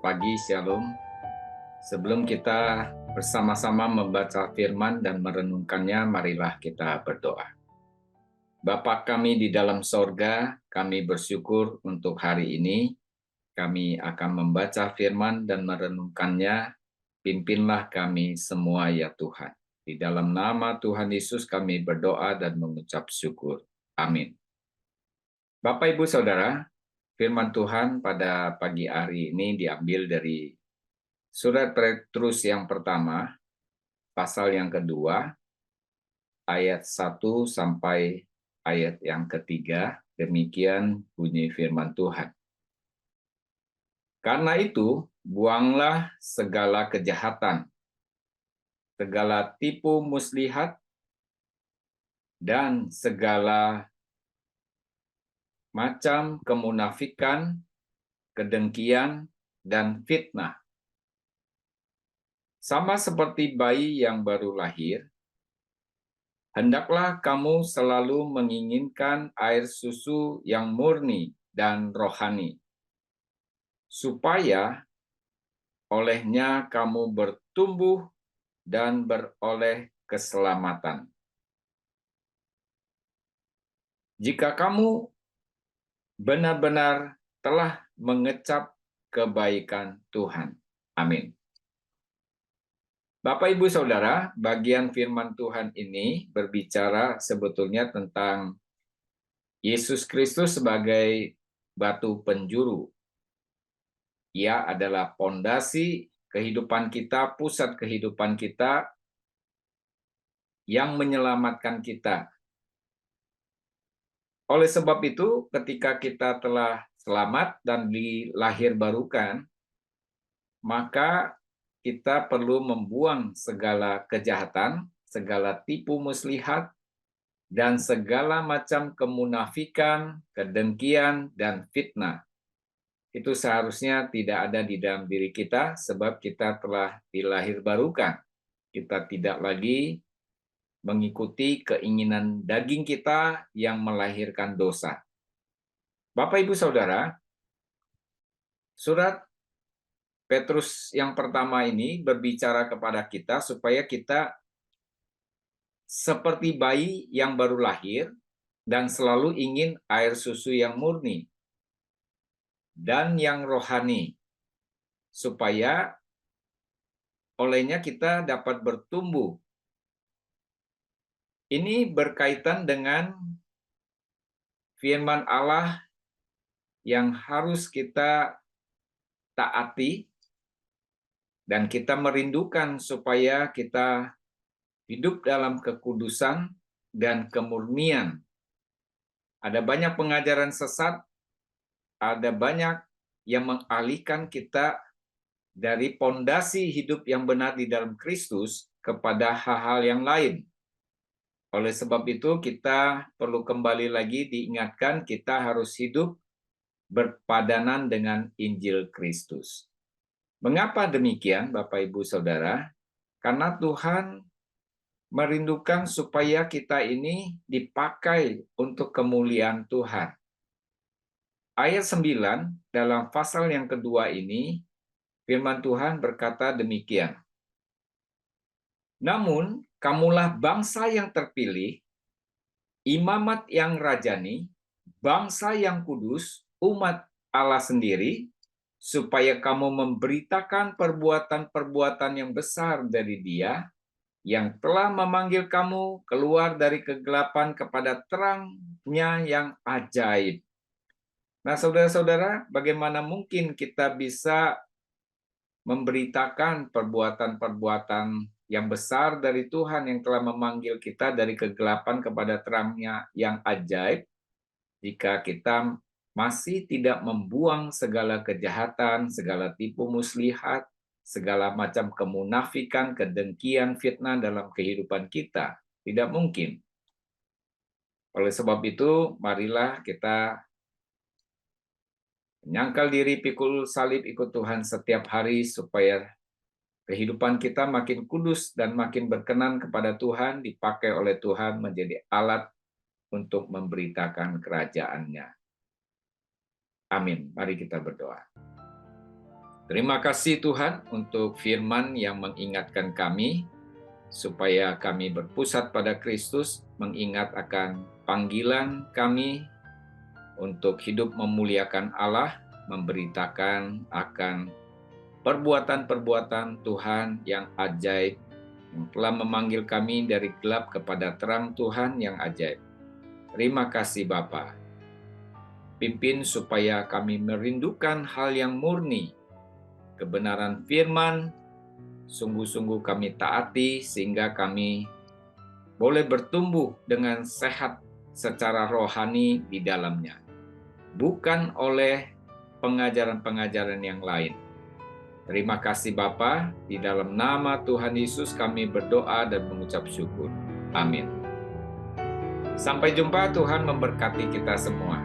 pagi, Shalom. Sebelum kita bersama-sama membaca firman dan merenungkannya, marilah kita berdoa. Bapa kami di dalam sorga, kami bersyukur untuk hari ini. Kami akan membaca firman dan merenungkannya. Pimpinlah kami semua ya Tuhan. Di dalam nama Tuhan Yesus kami berdoa dan mengucap syukur. Amin. Bapak, Ibu, Saudara, firman Tuhan pada pagi hari ini diambil dari Surat Petrus yang pertama, pasal yang kedua, ayat 1 sampai ayat yang ketiga, demikian bunyi firman Tuhan. Karena itu, buanglah segala kejahatan, segala tipu muslihat, dan segala macam kemunafikan, kedengkian, dan fitnah. Sama seperti bayi yang baru lahir, hendaklah kamu selalu menginginkan air susu yang murni dan rohani, supaya olehnya kamu bertumbuh dan beroleh keselamatan. Jika kamu benar-benar telah mengecap kebaikan Tuhan. Amin. Bapak, Ibu, Saudara, bagian firman Tuhan ini berbicara sebetulnya tentang Yesus Kristus sebagai batu penjuru. Ia adalah pondasi kehidupan kita, pusat kehidupan kita yang menyelamatkan kita. Oleh sebab itu, ketika kita telah selamat dan dilahirbarukan, maka kita perlu membuang segala kejahatan, segala tipu muslihat, dan segala macam kemunafikan, kedengkian, dan fitnah. Itu seharusnya tidak ada di dalam diri kita sebab kita telah dilahirbarukan. Kita tidak lagi mengikuti keinginan daging kita yang melahirkan dosa. Bapak, Ibu, Saudara, surat Petrus yang pertama ini berbicara kepada kita supaya kita seperti bayi yang baru lahir dan selalu ingin air susu yang murni dan yang rohani, supaya olehnya kita dapat bertumbuh. Ini berkaitan dengan firman Allah yang harus kita taati dan kita merindukan supaya kita hidup dalam kekudusan dan kemurnian. Ada banyak pengajaran sesat, ada banyak yang mengalihkan kita dari pondasi hidup yang benar di dalam Kristus kepada hal-hal yang lain. Oleh sebab itu, kita perlu kembali lagi diingatkan kita harus hidup berpadanan dengan Injil Kristus. Mengapa demikian, Bapak, Ibu, Saudara? Karena Tuhan merindukan supaya kita ini dipakai untuk kemuliaan Tuhan. Ayat 9 dalam pasal yang kedua ini, firman Tuhan berkata demikian. Namun, kamulah bangsa yang terpilih, imamat yang rajani, bangsa yang kudus, umat Allah sendiri, supaya kamu memberitakan perbuatan-perbuatan yang besar dari Dia, yang telah memanggil kamu keluar dari kegelapan kepada terang-Nya yang ajaib. Nah, saudara-saudara, bagaimana mungkin kita bisa memberitakan perbuatan-perbuatan yang besar dari Tuhan yang telah memanggil kita dari kegelapan kepada terang-Nya yang ajaib, jika kita masih tidak membuang segala kejahatan, segala tipu muslihat, segala macam kemunafikan, kedengkian, fitnah dalam kehidupan kita. Tidak mungkin. Oleh sebab itu, marilah kita menyangkal diri, pikul salib, ikut Tuhan setiap hari supaya kehidupan kita makin kudus dan makin berkenan kepada Tuhan, dipakai oleh Tuhan menjadi alat untuk memberitakan kerajaan-Nya. Amin. Mari kita berdoa. Terima kasih Tuhan untuk firman yang mengingatkan kami supaya kami berpusat pada Kristus, mengingat akan panggilan kami untuk hidup memuliakan Allah, memberitakan akan perbuatan-perbuatan Tuhan yang ajaib, yang telah memanggil kami dari gelap kepada terang Tuhan yang ajaib. Terima kasih Bapa. Pimpin supaya kami merindukan hal yang murni, kebenaran firman, sungguh-sungguh kami taati sehingga kami boleh bertumbuh dengan sehat secara rohani di dalamnya. Bukan oleh pengajaran-pengajaran yang lain. Terima kasih Bapa, di dalam nama Tuhan Yesus kami berdoa dan mengucap syukur. Amin. Sampai jumpa, Tuhan memberkati kita semua.